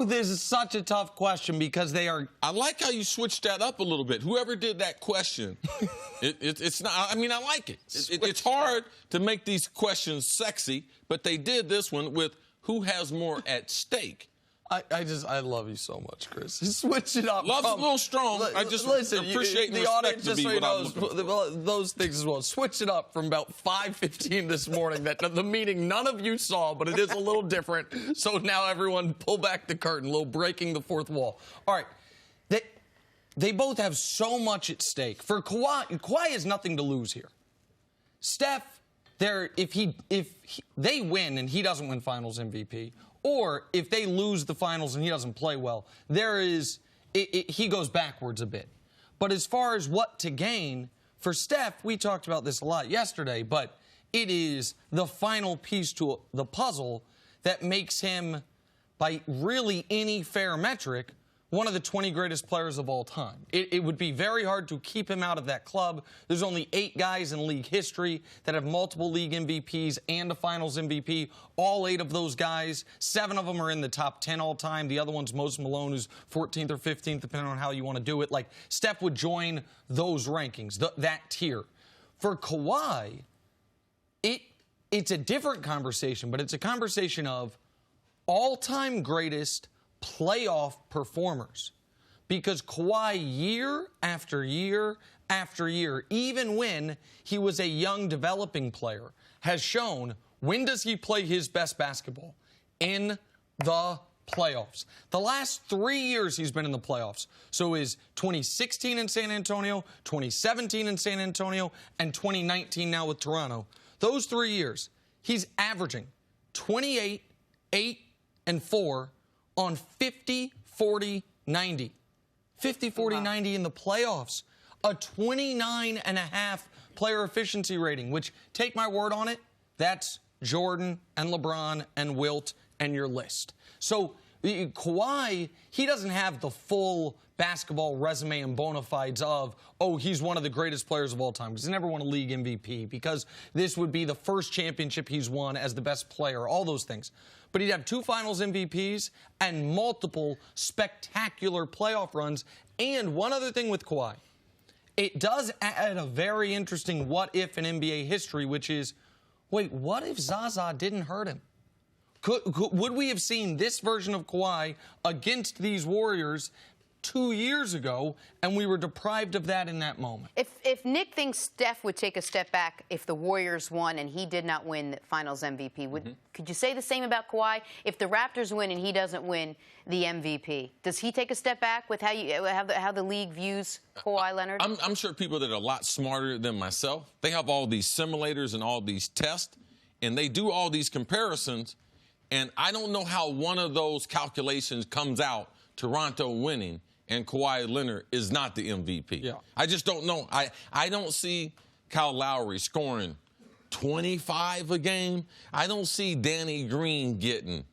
this is such a tough question because they are. I like how you switched that up a little bit. Whoever did that question, it's not. I mean, I like it. It's hard to make these questions sexy, but they did this one with who has more at stake. I love you so much, Chris. Switch it up. Love's a little strong. I just appreciate the audience. Just so you know, those things as well. Switch it up from about 5:15 this morning. That the meeting none of you saw, but it is a little different. So now everyone pull back the curtain. A little breaking the fourth wall. All right, they both have so much at stake. For Kawhi has nothing to lose here. Steph, if they win and he doesn't win Finals MVP. Or if they lose the finals and he doesn't play well, he goes backwards a bit. But as far as what to gain, for Steph, we talked about this a lot yesterday, but it is the final piece to the puzzle that makes him, by really any fair metric, one of the 20 greatest players of all time. It would be very hard to keep him out of that club. There's only 8 guys in league history that have multiple league MVPs and a finals MVP. All 8 of those guys, 7 of them are in the top 10 all time. The other one's Moses Malone, who's 14th or 15th, depending on how you want to do it. Like, Steph would join those rankings, that tier. For Kawhi, it's a different conversation, but it's a conversation of all-time greatest playoff performers, because Kawhi, year after year after year, even when he was a young developing player, has shown when does he play his best basketball? In the playoffs. The last 3 years he's been in the playoffs. So is 2016 in San Antonio, 2017 in San Antonio, and 2019 now with Toronto. Those 3 years, he's averaging 28, 8, and 4 on 50, 40, 90. 50, 40, 90 in the playoffs. A 29.5 player efficiency rating, which, take my word on it, that's Jordan and LeBron and Wilt and your list. So Kawhi, he doesn't have the full basketball resume and bona fides of, oh, he's one of the greatest players of all time, because he never won a league MVP, because this would be the first championship he's won as the best player, all those things. But he'd have 2 finals MVPs and multiple spectacular playoff runs. And one other thing with Kawhi, it does add a very interesting what if in NBA history, which is, wait, what if Zaza didn't hurt him? Would we have seen this version of Kawhi against these Warriors 2 years ago, and we were deprived of that in that moment? If Nick thinks Steph would take a step back if the Warriors won and he did not win the Finals MVP, could you say the same about Kawhi? If the Raptors win and he doesn't win the MVP, does he take a step back with how the league views Kawhi Leonard? I'm sure people that are a lot smarter than myself, they have all these simulators and all these tests, and they do all these comparisons, and I don't know how one of those calculations comes out, Toronto winning, and Kawhi Leonard is not the MVP. Yeah. I just don't know. I don't see Kyle Lowry scoring 25 a game. I don't see Danny Green getting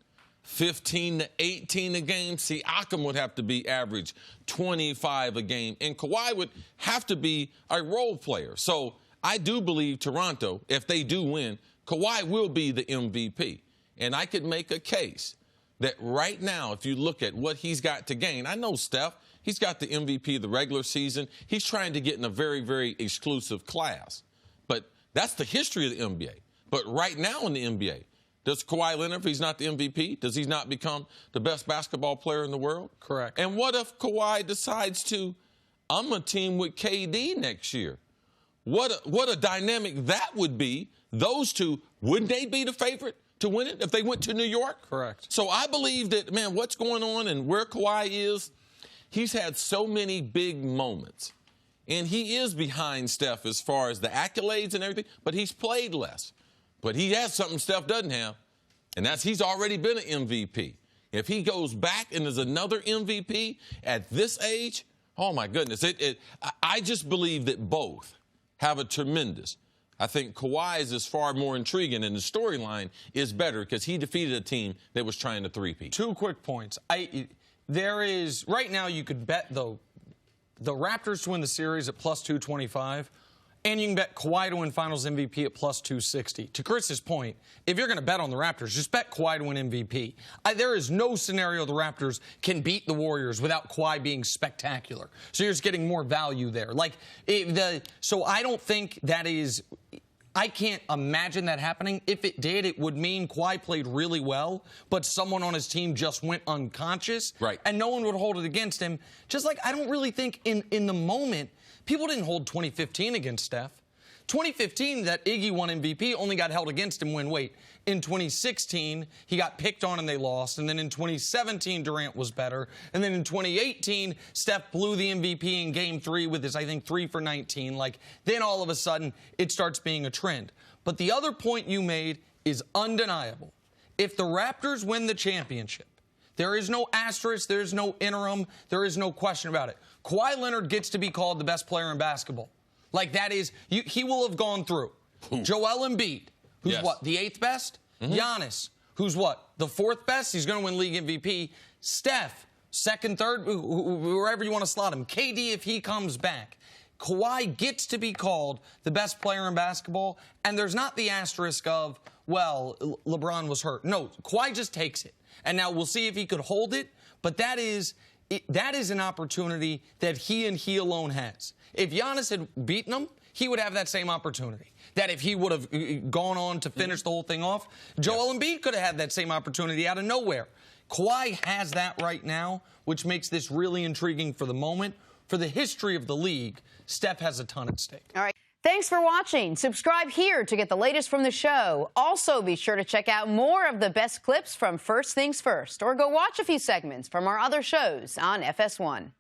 15 to 18 a game. See, Siakam would have to be average 25 a game. And Kawhi would have to be a role player. So I do believe Toronto, if they do win, Kawhi will be the MVP. And I could make a case that right now, if you look at what he's got to gain, I know Steph, he's got the MVP of the regular season. He's trying to get in a very, very exclusive class. But that's the history of the NBA. But right now in the NBA, does Kawhi Leonard, if he's not the MVP, does he not become the best basketball player in the world? Correct. And what if Kawhi decides to, I'm a team with KD next year? What a dynamic that would be. Those two, wouldn't they be the favorite to win it if they went to New York? Correct. So I believe that, man, what's going on and where Kawhi is, he's had so many big moments. And he is behind Steph as far as the accolades and everything, but he's played less. But he has something Steph doesn't have, and that's he's already been an MVP. If he goes back and is another MVP at this age, oh, my goodness. I just believe that both have a tremendous. I think Kawhi's is far more intriguing, and the storyline is better because he defeated a team that was trying to three-peat. 2 quick points. There is, right now you could bet, though, the Raptors to win the series at plus 225, And you can bet Kawhi to win Finals MVP at plus 260. To Chris's point, if you're going to bet on the Raptors, just bet Kawhi to win MVP. There is no scenario the Raptors can beat the Warriors without Kawhi being spectacular. So you're just getting more value there. So I don't think that is... I can't imagine that happening. If it did, it would mean Kawhi played really well, but someone on his team just went unconscious. Right. And no one would hold it against him. Just like I don't really think in the moment, people didn't hold 2015 against Steph. 2015, that Iggy won MVP, only got held against him when, in 2016, he got picked on and they lost. And then in 2017, Durant was better. And then in 2018, Steph blew the MVP in Game 3 with his, I think, 3 for 19. Then all of a sudden, it starts being a trend. But the other point you made is undeniable. If the Raptors win the championship, there is no asterisk, there is no interim, there is no question about it. Kawhi Leonard gets to be called the best player in basketball. That is, he will have gone through. Ooh. Joel Embiid, who's yes. the 8th best? Mm-hmm. Giannis, who's the 4th best? He's going to win league MVP. Steph, 2nd, 3rd, wherever you want to slot him. KD, if he comes back. Kawhi gets to be called the best player in basketball, and there's not the asterisk of, LeBron was hurt. No, Kawhi just takes it. And now we'll see if he could hold it, but that is an opportunity that he and he alone has. If Giannis had beaten him, he would have that same opportunity. That if he would have gone on to finish the whole thing off, Joel Embiid could have had that same opportunity out of nowhere. Kawhi has that right now, which makes this really intriguing for the moment. For the history of the league, Steph has a ton at stake. All right. Thanks for watching. Subscribe here to get the latest from the show. Also, be sure to check out more of the best clips from First Things First, or go watch a few segments from our other shows on FS1.